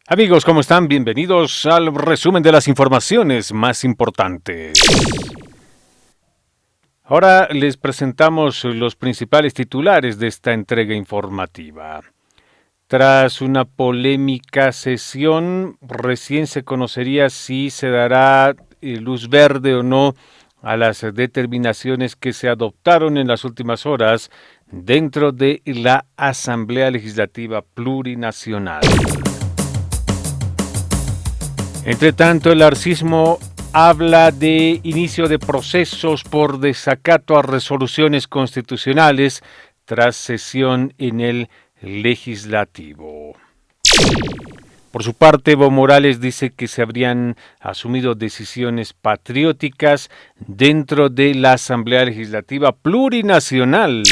Amigos, ¿cómo están? Bienvenidos al resumen de las informaciones más importantes. Ahora les presentamos los principales titulares de esta entrega informativa. Tras una polémica sesión, recién se conocería si se dará luz verde o no a las determinaciones que se adoptaron en las últimas horas dentro de la Asamblea Legislativa Plurinacional. Entre tanto, el arcismo habla de inicio de procesos por desacato a resoluciones constitucionales tras sesión en el legislativo. Por su parte, Evo Morales dice que se habrían asumido decisiones patrióticas dentro de la Asamblea Legislativa Plurinacional.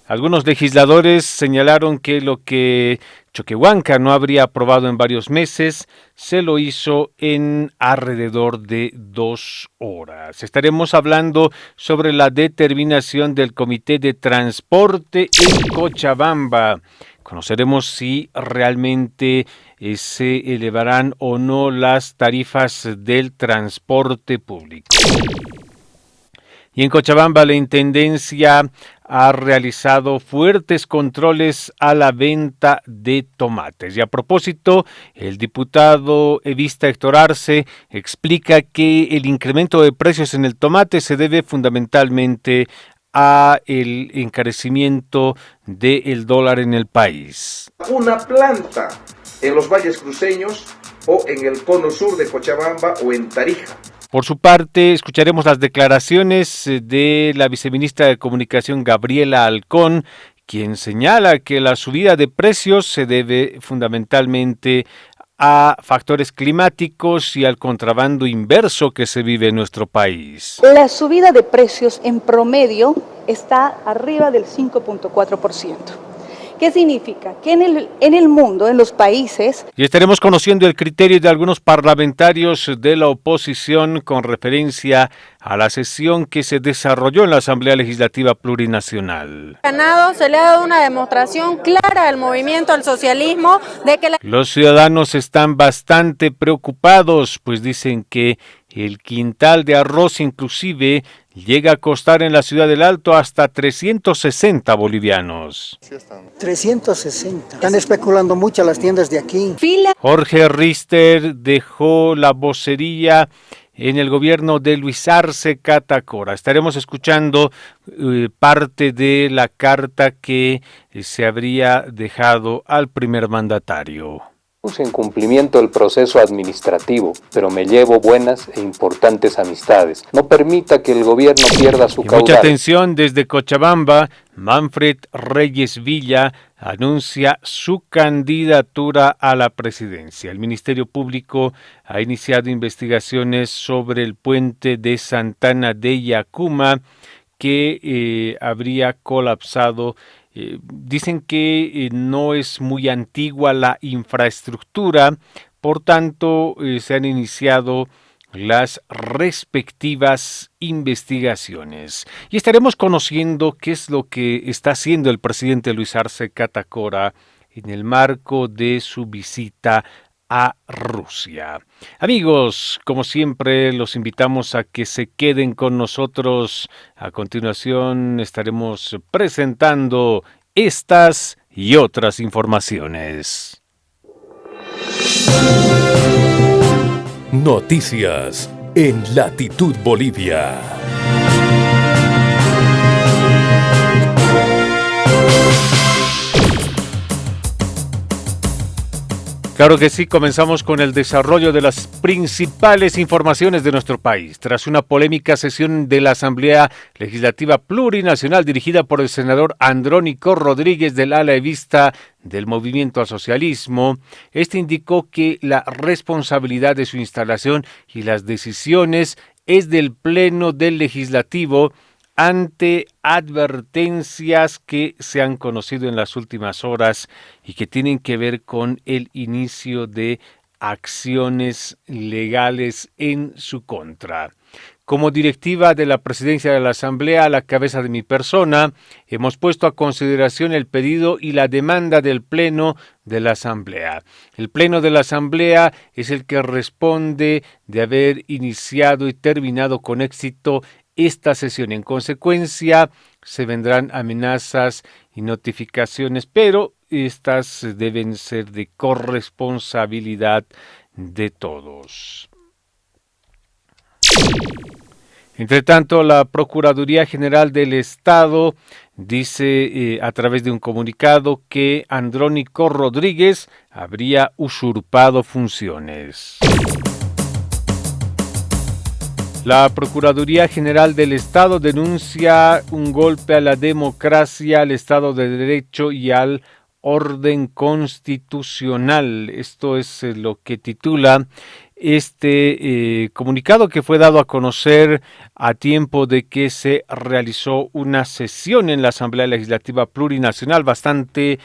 Algunos legisladores señalaron que lo que Choquehuanca no habría aprobado en varios meses, se lo hizo en alrededor de 2 horas. Estaremos hablando sobre la determinación del Comité de Transporte en Cochabamba. Conoceremos si realmente se elevarán o no las tarifas del transporte público. Y en Cochabamba la Intendencia ha realizado fuertes controles a la venta de tomates. Y a propósito, el diputado evista Héctor Arce explica que el incremento de precios en el tomate se debe fundamentalmente a el encarecimiento del dólar en el país. Una planta en los valles cruceños o en el cono sur de Cochabamba o en Tarija. Por su parte, escucharemos las declaraciones de la viceministra de Comunicación, Gabriela Alcón, quien señala que la subida de precios se debe fundamentalmente a factores climáticos y al contrabando inverso que se vive en nuestro país. La subida de precios en promedio está arriba del 5.4%. ¿Qué significa? Que en el mundo, en los países... Y estaremos conociendo el criterio de algunos parlamentarios de la oposición con referencia a la sesión que se desarrolló en la Asamblea Legislativa Plurinacional. Se le ha dado una demostración clara al movimiento, al socialismo, de que Los ciudadanos están bastante preocupados, pues dicen que el quintal de arroz inclusive llega a costar en la ciudad del Alto hasta 360 bolivianos. 360. Están especulando mucho las tiendas de aquí. Jorge Rister dejó la vocería en el gobierno de Luis Arce Catacora. Estaremos escuchando parte de la carta que se habría dejado al primer mandatario. En cumplimiento del proceso administrativo, pero me llevo buenas e importantes amistades. No permita que el gobierno pierda su caudal. Mucha atención desde Cochabamba. Manfred Reyes Villa anuncia su candidatura a la presidencia. El Ministerio Público ha iniciado investigaciones sobre el puente de Santana de Yacuma que habría colapsado. Dicen que no es muy antigua la infraestructura, por tanto se han iniciado las respectivas investigaciones. Y estaremos conociendo qué es lo que está haciendo el presidente Luis Arce Catacora en el marco de su visita a Rusia. Amigos, como siempre, los invitamos a que se queden con nosotros. A continuación estaremos presentando estas y otras informaciones. Noticias en Latitud Bolivia. Claro que sí, comenzamos con el desarrollo de las principales informaciones de nuestro país. Tras una polémica sesión de la Asamblea Legislativa Plurinacional dirigida por el senador Andrónico Rodríguez del ala evista del Movimiento al Socialismo, este indicó que la responsabilidad de su instalación y las decisiones es del Pleno del Legislativo ante advertencias que se han conocido en las últimas horas y que tienen que ver con el inicio de acciones legales en su contra. Como directiva de la presidencia de la Asamblea, a la cabeza de mi persona, hemos puesto a consideración el pedido y la demanda del Pleno de la Asamblea. El Pleno de la Asamblea es el que responde de haber iniciado y terminado con éxito esta sesión. En consecuencia, se vendrán amenazas y notificaciones, pero estas deben ser de corresponsabilidad de todos. Entre tanto, la Procuraduría General del Estado dice a través de un comunicado que Andrónico Rodríguez habría usurpado funciones. La Procuraduría General del Estado denuncia un golpe a la democracia, al Estado de Derecho y al orden constitucional. Esto es lo que titula este comunicado, que fue dado a conocer a tiempo de que se realizó una sesión en la Asamblea Legislativa Plurinacional bastante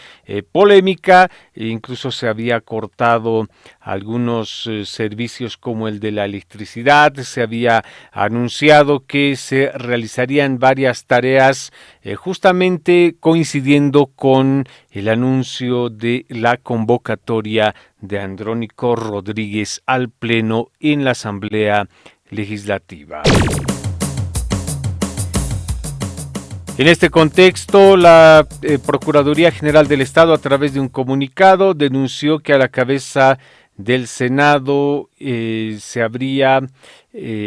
polémica. Incluso se había cortado algunos servicios como el de la electricidad. Se había anunciado que se realizarían varias tareas justamente coincidiendo con el anuncio de la convocatoria de Andrónico Rodríguez al Pleno en la Asamblea Legislativa. En este contexto, la Procuraduría General del Estado, a través de un comunicado, denunció que a la cabeza del Senado se habría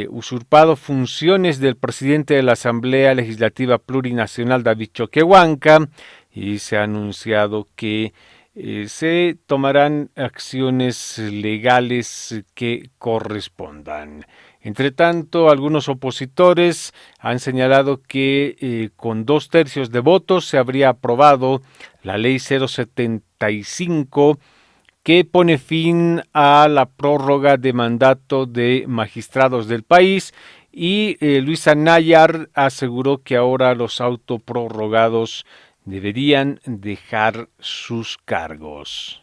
usurpado funciones del presidente de la Asamblea Legislativa Plurinacional, David Choquehuanca, y se ha anunciado que se tomarán acciones legales que correspondan. Entre tanto, algunos opositores han señalado que con 2/3 de votos se habría aprobado la Ley 075, que pone fin a la prórroga de mandato de magistrados del país, y Luisa Nayar aseguró que ahora los autoprorrogados deberían dejar sus cargos.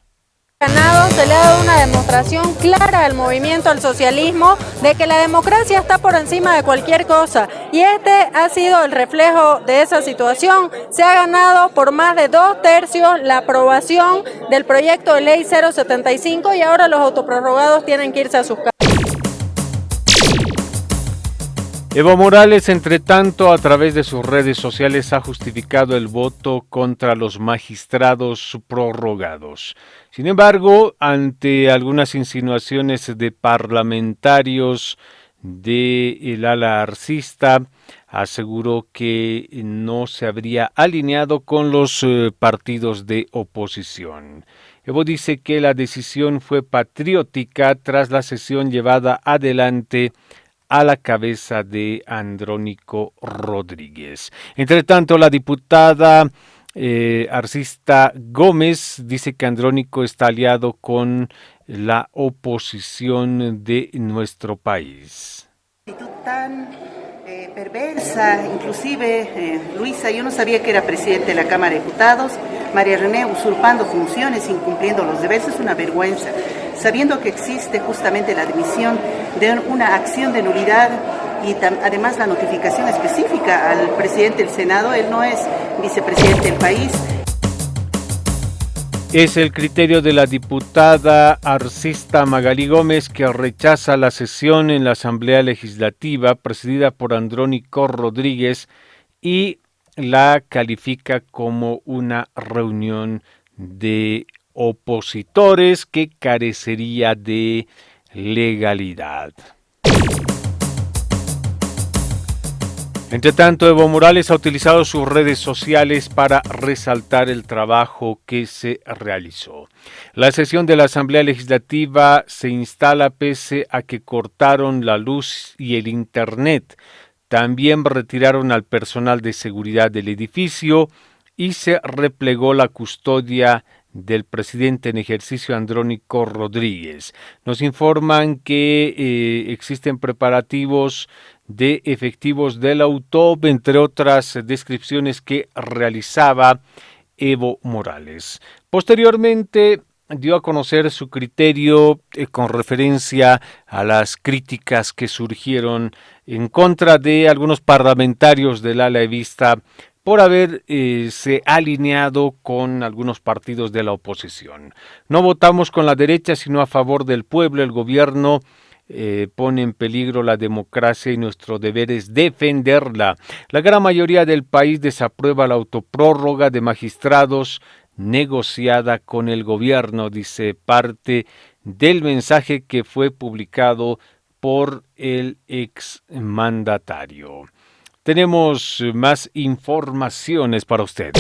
Ganado, se le ha dado una demostración clara al movimiento al socialismo de que la democracia está por encima de cualquier cosa, y este ha sido el reflejo de esa situación. Se ha ganado por más de 2/3 la aprobación del proyecto de ley 075, y ahora los autoprorrogados tienen que irse a sus casas. Evo Morales, entre tanto, a través de sus redes sociales ha justificado el voto contra los magistrados prorrogados. Sin embargo, ante algunas insinuaciones de parlamentarios del ala arcista, aseguró que no se habría alineado con los partidos de oposición. Evo dice que la decisión fue patriótica tras la sesión llevada adelante a la cabeza de Andrónico Rodríguez. Entre tanto, la diputada Arcista Gómez dice que Andrónico está aliado con la oposición de nuestro país. Tan perversa, inclusive Luisa, yo no sabía que era presidente de la Cámara de Diputados, María René usurpando funciones, incumpliendo los deberes, es una vergüenza, sabiendo que existe justamente la admisión de una acción de nulidad y además la notificación específica al presidente del Senado. Él no es vicepresidente del país. Es el criterio de la diputada arcista Magalí Gómez, que rechaza la sesión en la Asamblea Legislativa presidida por Andrónico Rodríguez y la califica como una reunión de opositores que carecería de legalidad. Entre tanto, Evo Morales ha utilizado sus redes sociales para resaltar el trabajo que se realizó. La sesión de la Asamblea Legislativa se instala pese a que cortaron la luz y el internet. También retiraron al personal de seguridad del edificio y se replegó la custodia del presidente en ejercicio Andrónico Rodríguez. Nos informan que existen preparativos de efectivos del AUTOP, entre otras descripciones que realizaba Evo Morales. Posteriormente, dio a conocer su criterio con referencia a las críticas que surgieron en contra de algunos parlamentarios del ala evista por haberse alineado con algunos partidos de la oposición. No votamos con la derecha, sino a favor del pueblo. El gobierno pone en peligro la democracia y nuestro deber es defenderla. La gran mayoría del país desaprueba la autoprórroga de magistrados negociada con el gobierno, dice parte del mensaje que fue publicado por el exmandatario. Tenemos más informaciones para ustedes.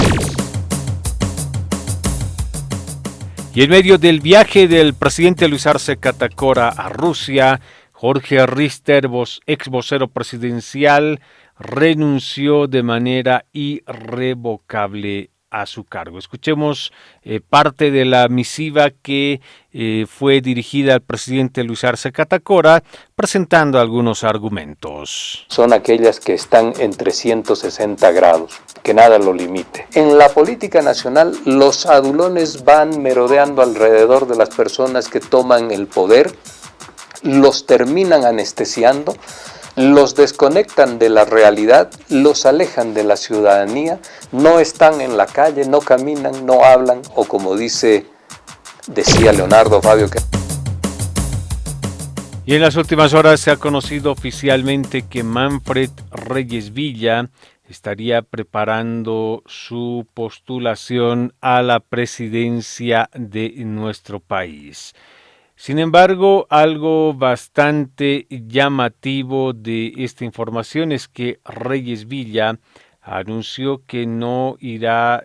Y en medio del viaje del presidente Luis Arce Catacora a Rusia, Jorge Rister, ex vocero presidencial, renunció de manera irrevocable a su cargo. Escuchemos parte de la misiva que fue dirigida al presidente Luis Arce Catacora, presentando algunos argumentos. Son aquellas que están en 360 grados, que nada lo limite. En la política nacional, los adulones van merodeando alrededor de las personas que toman el poder, los terminan anestesiando, los desconectan de la realidad, los alejan de la ciudadanía, no están en la calle, no caminan, no hablan, o como decía Leonardo Fabio. Y en las últimas horas se ha conocido oficialmente que Manfred Reyes Villa estaría preparando su postulación a la presidencia de nuestro país. Sin embargo, algo bastante llamativo de esta información es que Reyes Villa anunció que no irá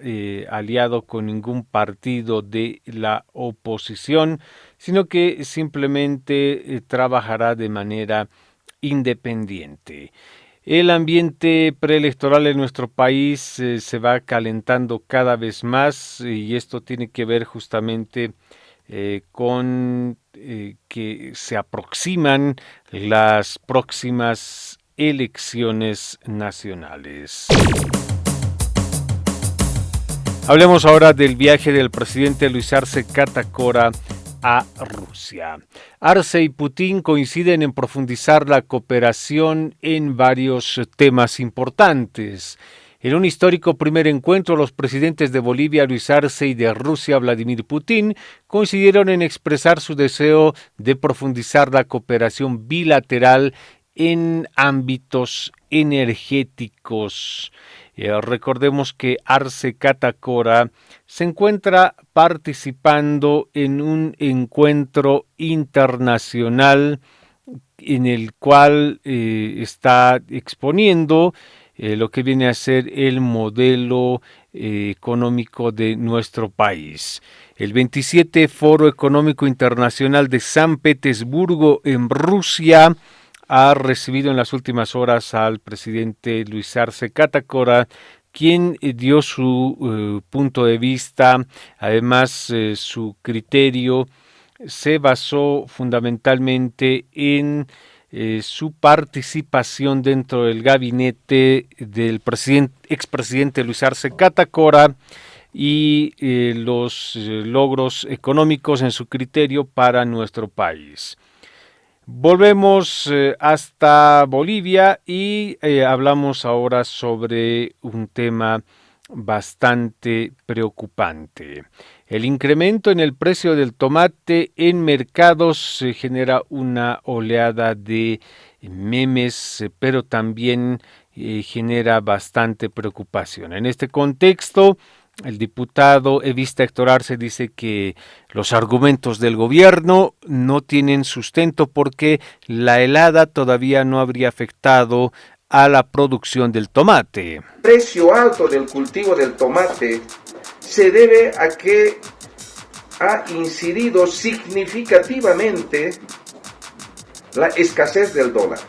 aliado con ningún partido de la oposición, sino que simplemente trabajará de manera independiente. El ambiente preelectoral en nuestro país se va calentando cada vez más y esto tiene que ver justamente con que se aproximan las próximas elecciones nacionales. Hablemos ahora del viaje del presidente Luis Arce Catacora a Rusia. Arce y Putin coinciden en profundizar la cooperación en varios temas importantes. En un histórico primer encuentro, los presidentes de Bolivia, Luis Arce, y de Rusia, Vladimir Putin, coincidieron en expresar su deseo de profundizar la cooperación bilateral en ámbitos energéticos. Recordemos que Arce Catacora se encuentra participando en un encuentro internacional en el cual está exponiendo lo que viene a ser el modelo económico de nuestro país. El 27 Foro Económico Internacional de San Petersburgo en Rusia ha recibido en las últimas horas al presidente Luis Arce Catacora, quien dio su punto de vista. Además, su criterio se basó fundamentalmente en su participación dentro del gabinete del expresidente Luis Arce Catacora y los logros económicos en su criterio para nuestro país. Volvemos hasta Bolivia y hablamos ahora sobre un tema bastante preocupante. El incremento en el precio del tomate en mercados genera una oleada de memes, pero también genera bastante preocupación. En este contexto, el diputado evista Héctor Arce dice que los argumentos del gobierno no tienen sustento porque la helada todavía no habría afectado a la producción del tomate. El precio alto del cultivo del tomate se debe a que ha incidido significativamente la escasez del dólar.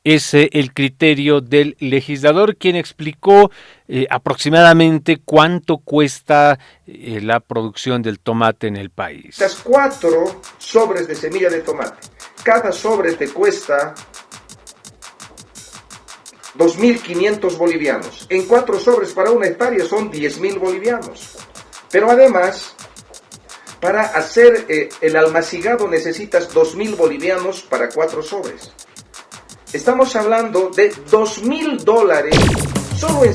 Es el criterio del legislador, quien explicó aproximadamente cuánto cuesta la producción del tomate en el país. Estas 4 sobres de semilla de tomate, cada sobre te cuesta 2.500 bolivianos. En 4 sobres para 1 hectárea son 10.000 bolivianos. Pero además, Para hacer el almacigado necesitas 2.000 bolivianos para 4 sobres. Estamos hablando de $2.000 solo en...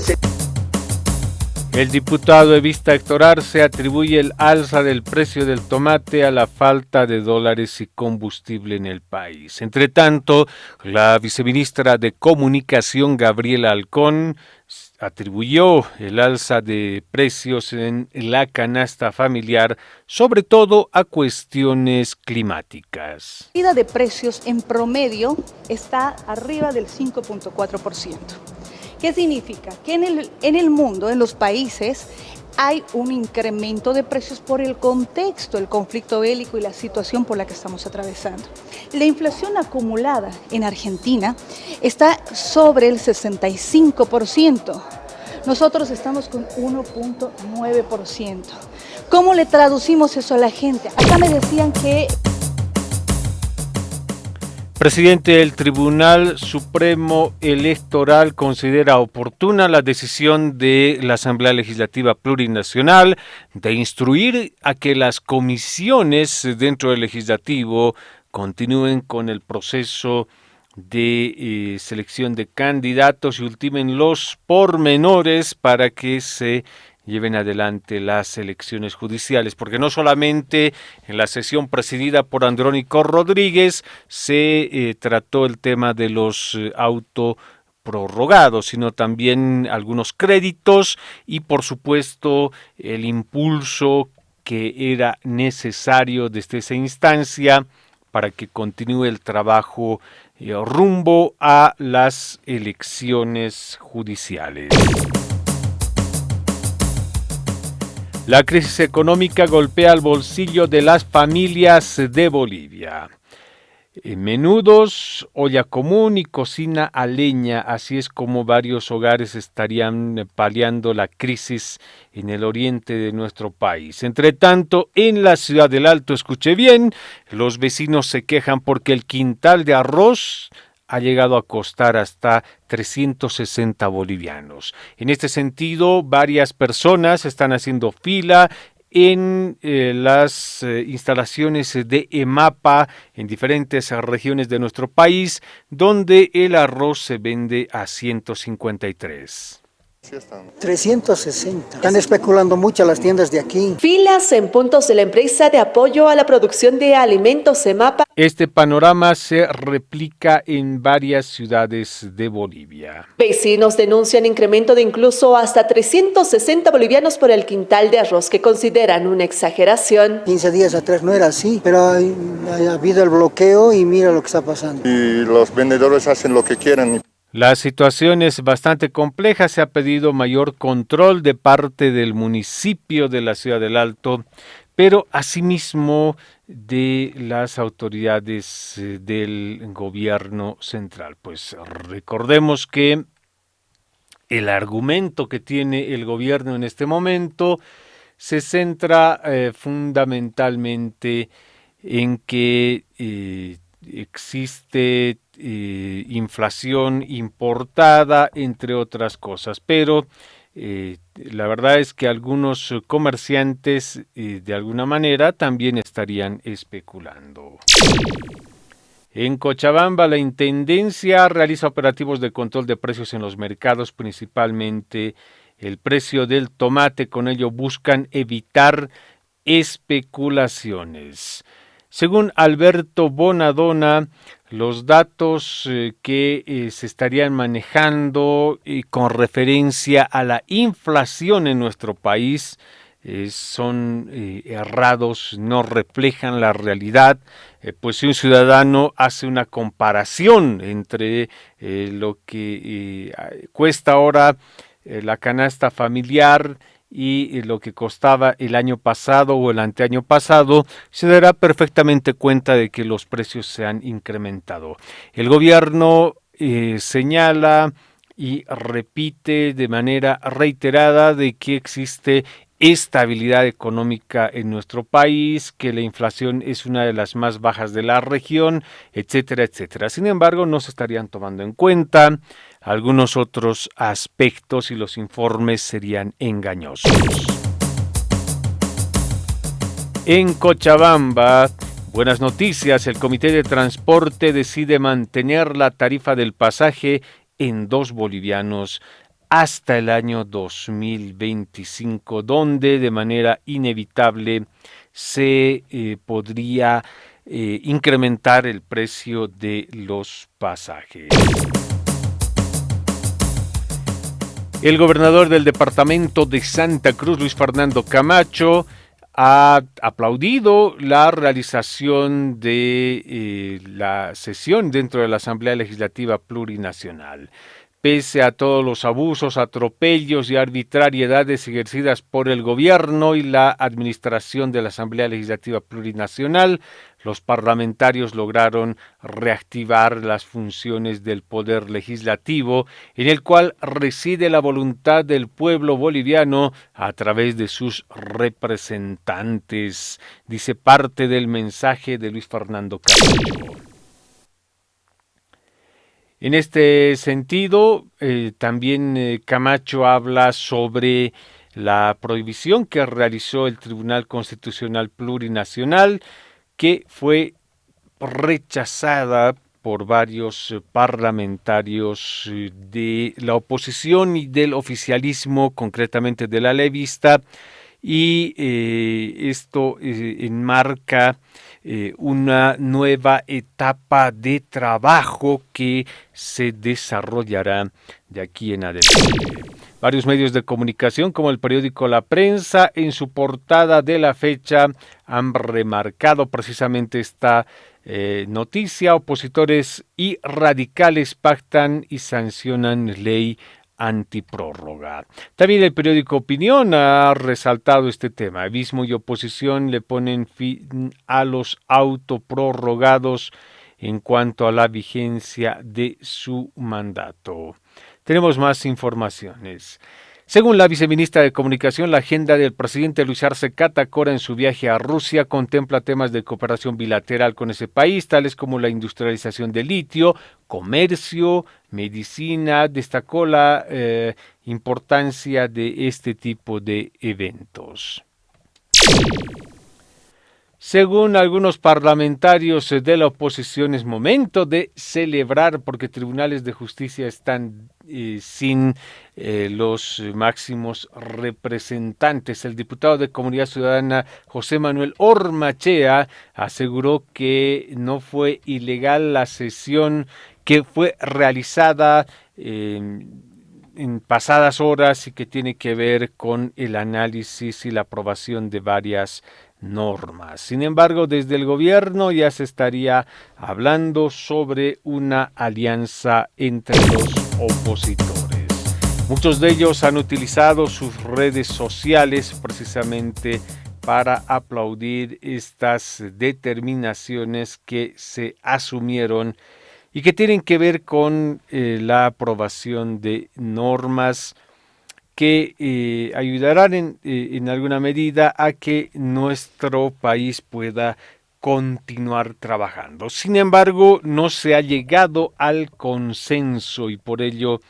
El diputado Evista Héctor Arce atribuye el alza del precio del tomate a la falta de dólares y combustible en el país. Entre tanto, la viceministra de Comunicación, Gabriela Halcón, atribuyó el alza de precios en la canasta familiar, sobre todo a cuestiones climáticas. La subida de precios en promedio está arriba del 5.4%. ¿Qué significa? Que en el mundo, en los países, hay un incremento de precios por el contexto, el conflicto bélico y la situación por la que estamos atravesando. La inflación acumulada en Argentina está sobre el 65%. Nosotros estamos con 1.9%. ¿Cómo le traducimos eso a la gente? Acá me decían que... Presidente del Tribunal Supremo Electoral considera oportuna la decisión de la Asamblea Legislativa Plurinacional de instruir a que las comisiones dentro del Legislativo continúen con el proceso de selección de candidatos y ultimen los pormenores para que se lleven adelante las elecciones judiciales, porque no solamente en la sesión presidida por Andrónico Rodríguez se trató el tema de los autoprorrogados, sino también algunos créditos y por supuesto el impulso que era necesario desde esa instancia para que continúe el trabajo rumbo a las elecciones judiciales. La crisis económica golpea el bolsillo de las familias de Bolivia. Menudos, olla común y cocina a leña, así es como varios hogares estarían paliando la crisis en el oriente de nuestro país. Entre tanto, en la ciudad del Alto, escuche bien, los vecinos se quejan porque el quintal de arroz ha llegado a costar hasta 360 bolivianos. En este sentido, varias personas están haciendo fila en las instalaciones de EMAPA en diferentes regiones de nuestro país, donde el arroz se vende a 153. 360. Están especulando mucho las tiendas de aquí. Filas en puntos de la empresa de apoyo a la producción de alimentos EMAPA. Este panorama se replica en varias ciudades de Bolivia. Vecinos denuncian incremento de incluso hasta 360 bolivianos por el quintal de arroz, que consideran una exageración. 15 días atrás no era así, pero ha habido el bloqueo y mira lo que está pasando. Y los vendedores hacen lo que quieren. La situación es bastante compleja, se ha pedido mayor control de parte del municipio de la Ciudad del Alto, pero asimismo de las autoridades del gobierno central. Pues recordemos que el argumento que tiene el gobierno en este momento se centra fundamentalmente en que existe inflación importada, entre otras cosas, pero la verdad es que algunos comerciantes de alguna manera también estarían especulando. En Cochabamba, la Intendencia realiza operativos de control de precios en los mercados, principalmente el precio del tomate. Con ello buscan evitar especulaciones. Según Alberto Bonadona, los datos que se estarían manejando con referencia a la inflación en nuestro país son errados, no reflejan la realidad, pues si un ciudadano hace una comparación entre lo que cuesta ahora la canasta familiar y lo que costaba el año pasado o el anteaño pasado, se dará perfectamente cuenta de que los precios se han incrementado. El gobierno señala y repite de manera reiterada de que existe estabilidad económica en nuestro país, que la inflación es una de las más bajas de la región, etcétera, etcétera. Sin embargo, no se estarían tomando en cuenta algunos otros aspectos y los informes serían engañosos. En Cochabamba, buenas noticias, el Comité de Transporte decide mantener la tarifa del pasaje en 2 bolivianos hasta el año 2025, donde de manera inevitable se podría incrementar el precio de los pasajes. El gobernador del departamento de Santa Cruz, Luis Fernando Camacho, ha aplaudido la realización de la sesión dentro de la Asamblea Legislativa Plurinacional. Pese a todos los abusos, atropellos y arbitrariedades ejercidas por el gobierno y la administración de la Asamblea Legislativa Plurinacional, los parlamentarios lograron reactivar las funciones del Poder Legislativo, en el cual reside la voluntad del pueblo boliviano a través de sus representantes, dice parte del mensaje de Luis Fernando Camacho. En este sentido, también Camacho habla sobre la prohibición que realizó el Tribunal Constitucional Plurinacional, que fue rechazada por varios parlamentarios de la oposición y del oficialismo, concretamente de la alevista, y esto enmarca una nueva etapa de trabajo que se desarrollará de aquí en adelante. Varios medios de comunicación, como el periódico La Prensa, en su portada de la fecha han remarcado precisamente esta noticia. Opositores y radicales pactan y sancionan ley antiprórroga. También el periódico Opinión ha resaltado este tema. Abismo y oposición le ponen fin a los autoprorrogados en cuanto a la vigencia de su mandato. Tenemos más informaciones. Según la viceministra de Comunicación, la agenda del presidente Luis Arce Catacora en su viaje a Rusia contempla temas de cooperación bilateral con ese país, tales como la industrialización del litio, comercio, medicina. Destacó la importancia de este tipo de eventos. Según algunos parlamentarios de la oposición, es momento de celebrar porque tribunales de justicia están sin los máximos representantes. El diputado de Comunidad Ciudadana José Manuel Ormachea aseguró que no fue ilegal la sesión que fue realizada en pasadas horas y que tiene que ver con el análisis y la aprobación de varias normas. Sin embargo, desde el gobierno ya se estaría hablando sobre una alianza entre los opositores. Muchos de ellos han utilizado sus redes sociales precisamente para aplaudir estas determinaciones que se asumieron y que tienen que ver con la aprobación de normas que ayudarán en alguna medida a que nuestro país pueda continuar trabajando. Sin embargo, no se ha llegado al consenso y por ello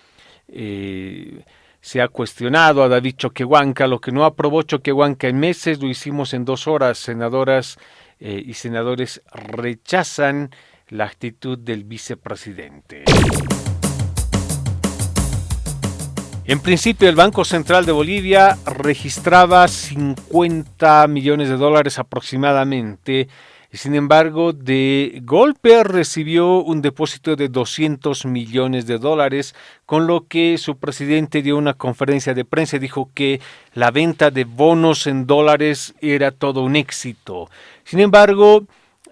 se ha cuestionado a David Choquehuanca. Lo que no aprobó Choquehuanca en meses, lo hicimos en 2 horas. Senadoras y senadores rechazan la actitud del vicepresidente. En principio, el Banco Central de Bolivia registraba $50 millones aproximadamente. Sin embargo, de golpe recibió un depósito de $200 millones, con lo que su presidente dio una conferencia de prensa y dijo que la venta de bonos en dólares era todo un éxito. Sin embargo,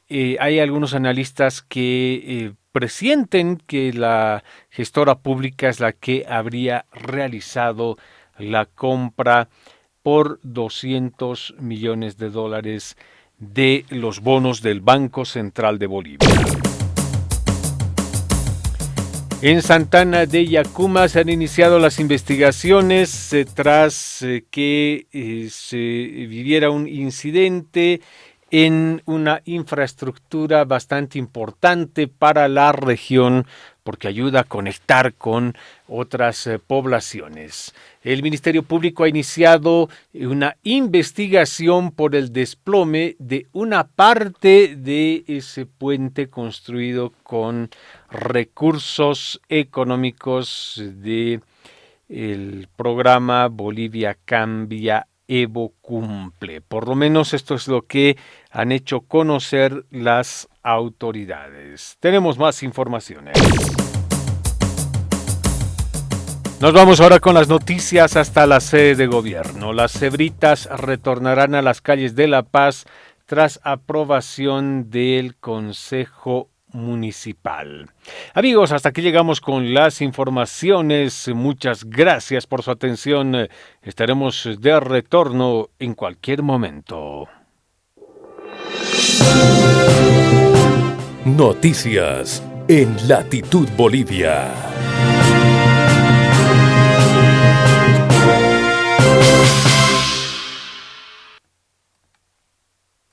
hay algunos analistas que presienten que la gestora pública es la que habría realizado la compra por $200 millones de los bonos del Banco Central de Bolivia. En Santana de Yacuma se han iniciado las investigaciones tras que se viviera un incidente en una infraestructura bastante importante para la región porque ayuda a conectar con otras poblaciones. El Ministerio Público ha iniciado una investigación por el desplome de una parte de ese puente construido con recursos económicos de el programa Bolivia Cambia, Evo Cumple. Por lo menos esto es lo que han hecho conocer las autoridades. Tenemos más informaciones. Nos vamos ahora con las noticias hasta la sede de gobierno. Las cebritas retornarán a las calles de La Paz tras aprobación del Consejo Municipal. Amigos, hasta aquí llegamos con las informaciones. Muchas gracias por su atención. Estaremos de retorno en cualquier momento. Noticias en Latitud Bolivia.